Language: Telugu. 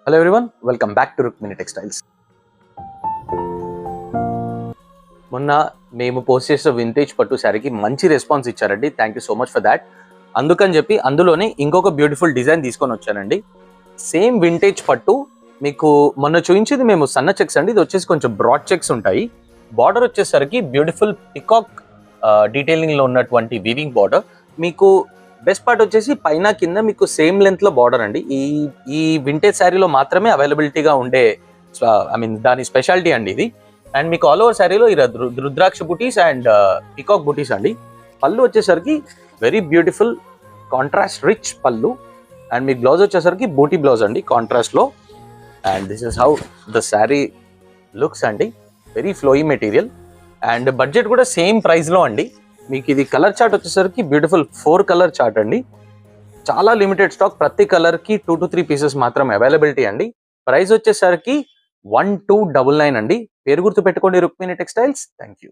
Hello everyone, welcome back to Rukmini textiles. మొన్న మేము పోస్ట్ చేసిన వింటేజ్ పట్టు శారీకి మంచి రెస్పాన్స్ ఇచ్చారండి. Thank you so much for that. అందుకని చెప్పి అందులోనే ఇంకొక బ్యూటిఫుల్ డిజైన్ తీసుకొని వచ్చానండి. సేమ్ వింటేజ్ పట్టు మీకు మొన్న చూపించింది మేము సన్న చెక్స్ అండి. ఇది వచ్చేసి కొంచెం బ్రాడ్ చెక్స్ ఉంటాయి. బార్డర్ వచ్చేసరికి బ్యూటిఫుల్ పికాక్ డీటెయిలింగ్ లో ఉన్నటువంటి వీవింగ్ బార్డర్. మీకు బెస్ట్ పార్ట్ వచ్చేసి పైన కింద మీకు సేమ్ లెంత్ లో బార్డర్ అండి. ఈ వింటేజ్ శారీలో మాత్రమే అవైలబిలిటీగా ఉండే దాని స్పెషాలిటీ అండి ఇది. అండ్ మీకు ఆల్ ఓవర్ శారీలో ఈ రుద్రాక్ష బుటీస్ అండ్ పికాక్ బుటీస్ అండి. పళ్ళు వచ్చేసరికి వెరీ బ్యూటిఫుల్ కాంట్రాస్ట్ రిచ్ పళ్ళు. అండ్ మీకు బ్లౌజ్ వచ్చేసరికి బూటీ బ్లౌజ్ అండి కాంట్రాస్ట్ లో. And this is how the sari looks అండి. Very flowy material and budget కూడా సేమ్ ప్రైస్ లో అండి. మీకు ఇది కలర్ చార్ట్ వచ్చేసరికి బ్యూటిఫుల్ 4 కలర్ చార్ట్ అండి. చాలా లిమిటెడ్ స్టాక్, ప్రతి కలర్ కి 2 to 3 పీసెస్ మాత్రం అవైలబిలిటీ అండి. ప్రైస్ వచ్చేసరికి 1299 అండి. పేరు గుర్తు పెట్టుకోండి, రుక్మిణి టెక్స్టైల్స్. Thank you.